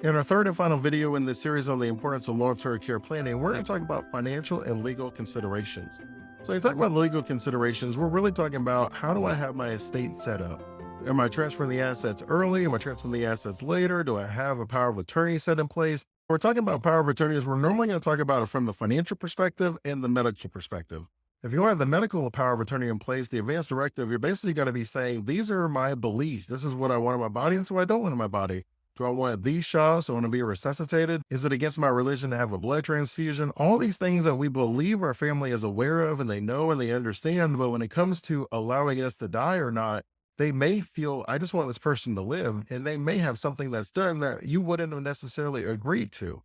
In our third and final video in this series on the importance of long-term care planning, we're going to talk about financial and legal considerations. So when you talk about legal considerations, we're really talking about how do I have my estate set up? Am I transferring the assets early? Am I transferring the assets later? Do I have a power of attorney set in place? We're talking about power of attorneys. We're normally going to talk about it from the financial perspective and the medical perspective. If you have the medical power of attorney in place, the advance directive, you're basically going to be saying, these are my beliefs. This is what I want in my body. This is what I don't want in my body. Do I want these shots? Do I want to be resuscitated? Is it against my religion to have a blood transfusion? All these things that we believe our family is aware of and they know and they understand. But when it comes to allowing us to die or not, they may feel, I just want this person to live. And they may have something that's done that you wouldn't have necessarily agreed to.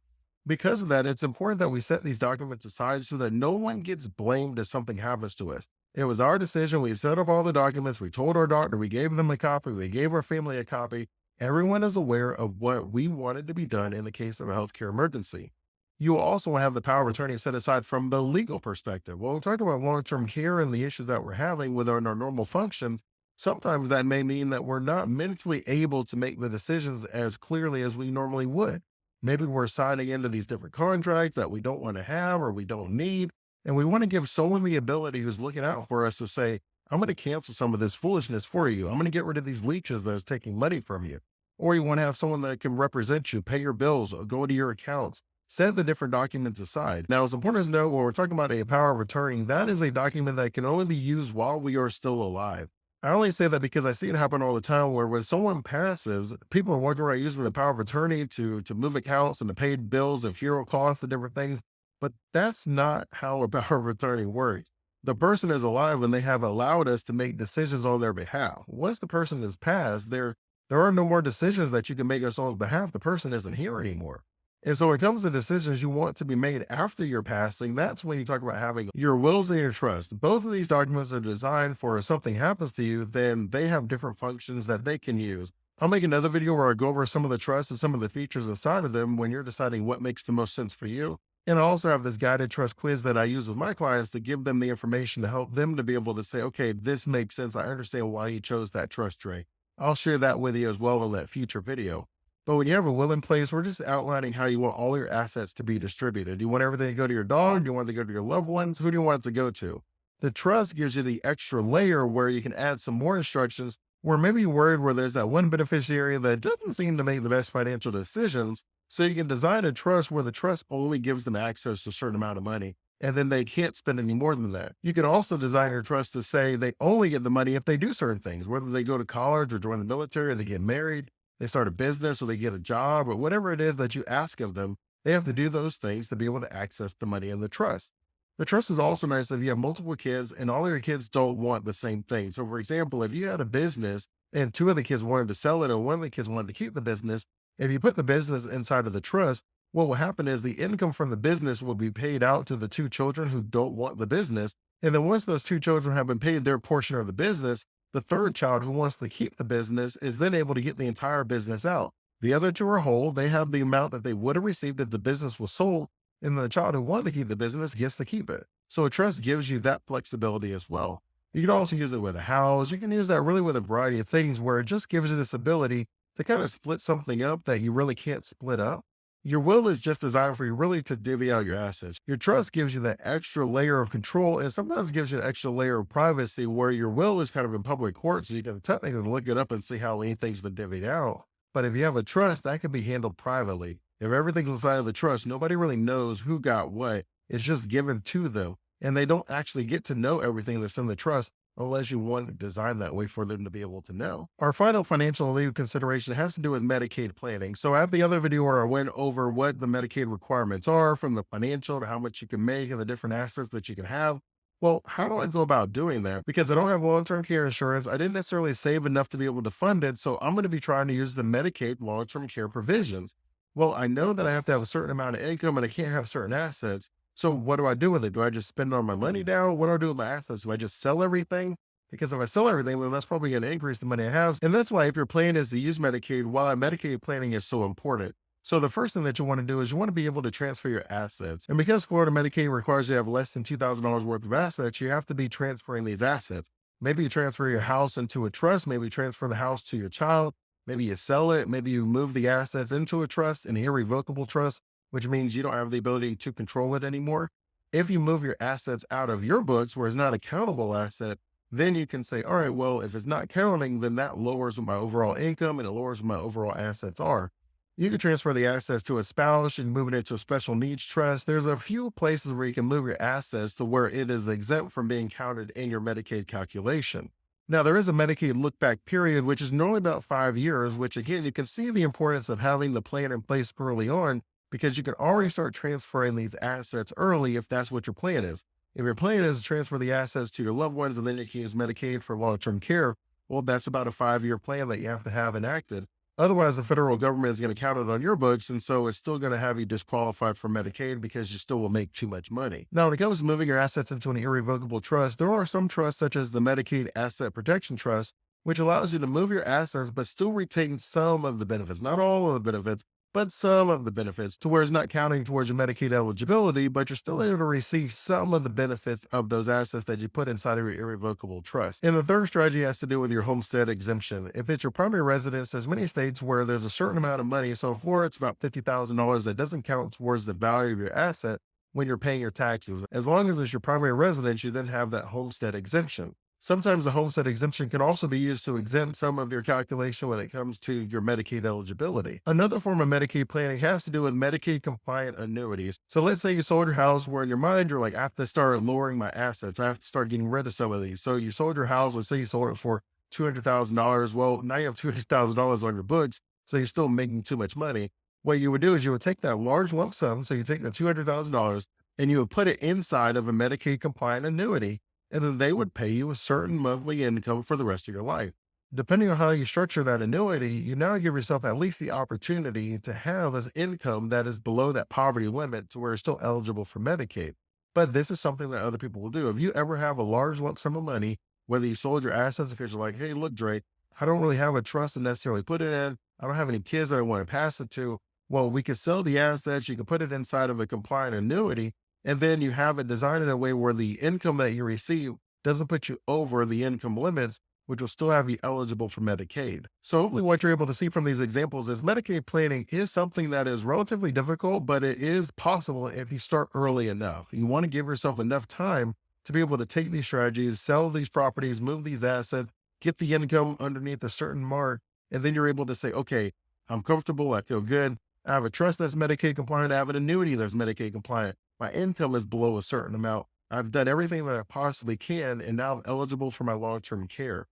Because of that, it's important that we set these documents aside so that no one gets blamed if something happens to us. It was our decision. We set up all the documents. We told our doctor, we gave them a copy. We gave our family a copy. Everyone is aware of what we wanted to be done in the case of a healthcare emergency. You will also have the power of attorney set aside from the legal perspective. When we talk about long-term care and the issues that we're having with our normal functions, sometimes that may mean that we're not mentally able to make the decisions as clearly as we normally would. Maybe we're signing into these different contracts that we don't want to have or we don't need. And we want to give someone the ability who's looking out for us to say, I'm going to cancel some of this foolishness for you. I'm going to get rid of these leeches that's taking money from you. Or you want to have someone that can represent you, pay your bills, or go to your accounts, set the different documents aside. Now, it's important to know when we're talking about a power of attorney, that is a document that can only be used while we are still alive. I only say that because I see it happen all the time where when someone passes, people are walking around using the power of attorney to move accounts and to pay bills and funeral costs and different things. But that's not how a power of attorney works. The person is alive and they have allowed us to make decisions on their behalf. Once the person is passed, there are no more decisions that you can make on someone's behalf. The person isn't here anymore. And so when it comes to decisions you want to be made after your passing, that's when you talk about having your wills and your trust. Both of these documents are designed for if something happens to you, then they have different functions that they can use. I'll make another video where I go over some of the trusts and some of the features inside of them when you're deciding what makes the most sense for you. And I also have this guided trust quiz that I use with my clients to give them the information to help them to be able to say, okay, this makes sense. I understand why you chose that trust tray. I'll share that with you as well in that future video. But when you have a will in place, we're just outlining how you want all your assets to be distributed. Do you want everything to go to your dog? Do you want it to go to your loved ones? Who do you want it to go to? The trust gives you the extra layer where you can add some more instructions where maybe you're worried where there's that one beneficiary that doesn't seem to make the best financial decisions. So you can design a trust where the trust only gives them access to a certain amount of money and then they can't spend any more than that. You can also design your trust to say they only get the money if they do certain things, whether they go to college or join the military or they get married, they start a business or they get a job or whatever it is that you ask of them, they have to do those things to be able to access the money in the trust. The trust is also nice if you have multiple kids and all of your kids don't want the same thing. So for example, if you had a business and two of the kids wanted to sell it and one of the kids wanted to keep the business, if you put the business inside of the trust, what will happen is the income from the business will be paid out to the two children who don't want the business. And then once those two children have been paid their portion of the business, the third child who wants to keep the business is then able to get the entire business out. The other two are whole. They have the amount that they would have received if the business was sold. And the child who wanted to keep the business gets to keep it. So a trust gives you that flexibility as well. You can also use it with a house. You can use that really with a variety of things where it just gives you this ability to kind of split something up that you really can't split up. Your will is just designed for you really to divvy out your assets. Your trust gives you that extra layer of control and sometimes gives you an extra layer of privacy where your will is kind of in public court. So you can technically look it up and see how anything's been divvied out. But if you have a trust, that can be handled privately. If everything's inside of the trust, nobody really knows who got what. It's just given to them. And they don't actually get to know everything that's in the trust unless you want to design that way for them to be able to know. Our final financial and legal consideration has to do with Medicaid planning. So I have the other video where I went over what the Medicaid requirements are from the financial to how much you can make and the different assets that you can have. Well, how do I go about doing that? Because I don't have long-term care insurance. I didn't necessarily save enough to be able to fund it. So I'm going to be trying to use the Medicaid long-term care provisions. Well, I know that I have to have a certain amount of income and I can't have certain assets. So what do I do with it? Do I just spend all my money down? What do I do with my assets? Do I just sell everything? Because if I sell everything, then that's probably going to increase the money I have. And that's why if your plan is to use Medicaid, why Medicaid planning is so important. So the first thing that you want to do is you want to be able to transfer your assets. And because Florida Medicaid requires you to have less than $2,000 worth of assets, you have to be transferring these assets. Maybe you transfer your house into a trust, maybe transfer the house to your child. Maybe you sell it, maybe you move the assets into a trust, an irrevocable trust, which means you don't have the ability to control it anymore. If you move your assets out of your books where it's not a countable asset, then you can say, all right, well, if it's not counting, then that lowers what my overall income and it lowers what my overall assets are. You can transfer the assets to a spouse and move it into a special needs trust. There's a few places where you can move your assets to where it is exempt from being counted in your Medicaid calculation. Now, there is a Medicaid look back period, which is normally about 5 years, which again, you can see the importance of having the plan in place early on because you can already start transferring these assets early if that's what your plan is. If your plan is to transfer the assets to your loved ones and then you can use Medicaid for long term care, well, that's about a 5 year plan that you have to have enacted. Otherwise, the federal government is going to count it on your books. And so it's still going to have you disqualified for Medicaid because you still will make too much money. Now, when it comes to moving your assets into an irrevocable trust, there are some trusts such as the Medicaid Asset Protection Trust, which allows you to move your assets, but still retain some of the benefits, not all of the benefits, but some of the benefits to where it's not counting towards your Medicaid eligibility, but you're still able to receive some of the benefits of those assets that you put inside of your irrevocable trust. And the third strategy has to do with your homestead exemption. If it's your primary residence, there's many states where there's a certain amount of money. So in Florida, it's about $50,000 that doesn't count towards the value of your asset when you're paying your taxes. As long as it's your primary residence, you then have that homestead exemption. Sometimes the homestead exemption can also be used to exempt some of your calculation when it comes to your Medicaid eligibility. Another form of Medicaid planning has to do with Medicaid compliant annuities. So let's say you sold your house where in your mind, you're like, I have to start lowering my assets. I have to start getting rid of some of these. So you sold your house, let's say you sold it for $200,000. Well, now you have $200,000 on your books. So you're still making too much money. What you would do is you would take that large lump sum. So you take the $200,000 and you would put it inside of a Medicaid compliant annuity. And then they would pay you a certain monthly income for the rest of your life. Depending on how you structure that annuity, you now give yourself at least the opportunity to have an income that is below that poverty limit to where you're still eligible for Medicaid. But this is something that other people will do. If you ever have a large lump sum of money, whether you sold your assets, because you're like, hey, look, Dre, I don't really have a trust to necessarily put it in. I don't have any kids that I want to pass it to. Well, we could sell the assets. You can put it inside of a compliant annuity. And then you have it designed in a way where the income that you receive doesn't put you over the income limits, which will still have you eligible for Medicaid. So hopefully what you're able to see from these examples is Medicaid planning is something that is relatively difficult, but it is possible if you start early enough. You want to give yourself enough time to be able to take these strategies, sell these properties, move these assets, get the income underneath a certain mark, and then you're able to say, okay, I'm comfortable, I feel good. I have a trust that's Medicaid compliant. I have an annuity that's Medicaid compliant. My income is below a certain amount. I've done everything that I possibly can, and now I'm eligible for my long-term care.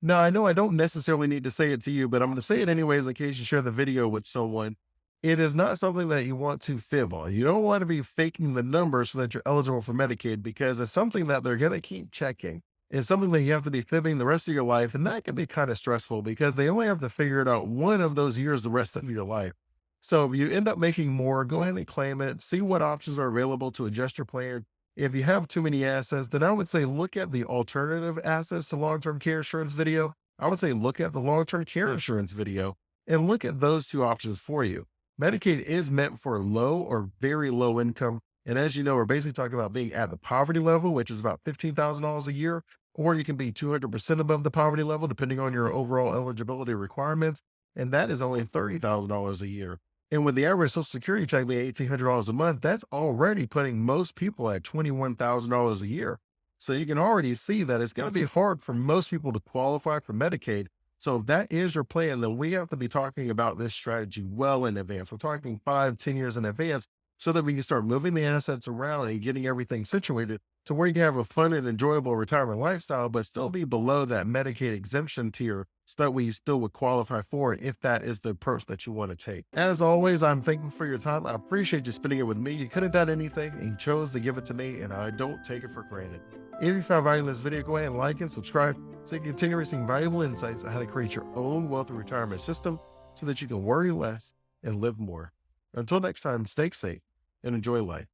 Now, I know I don't necessarily need to say it to you, but I'm going to say it anyways in case you share the video with someone. It is not something that you want to fib on. You don't want to be faking the numbers so that you're eligible for Medicaid because it's something that they're going to keep checking. It's something that you have to be fibbing the rest of your life, and that can be kind of stressful because they only have to figure it out one of those years the rest of your life. So if you end up making more, go ahead and claim it. See what options are available to adjust your plan. If you have too many assets, then I would say look at the alternative assets to long-term care insurance video. I would say look at the long-term care insurance video and look at those two options for you. Medicaid is meant for low or very low income. And as you know, we're basically talking about being at the poverty level, which is about $15,000 a year, or you can be 200% above the poverty level, depending on your overall eligibility requirements. And that is only $30,000 a year. And with the average Social Security check being $1,800 a month, that's already putting most people at $21,000 a year. So you can already see that it's going to be hard for most people to qualify for Medicaid. So if that is your plan, then we have to be talking about this strategy well in advance. We're talking 5, 10 years in advance so that we can start moving the assets around and getting everything situated to where you can have a fun and enjoyable retirement lifestyle, but still be below that Medicaid exemption tier so that we still would qualify for it if that is the approach that you want to take. As always, I'm thankful for your time. I appreciate you spending it with me. You could have done anything and you chose to give it to me, and I don't take it for granted. If you found value in this video, go ahead and like and subscribe so you can continue receiving valuable insights on how to create your own wealth and retirement system so that you can worry less and live more. Until next time, stay safe and enjoy life.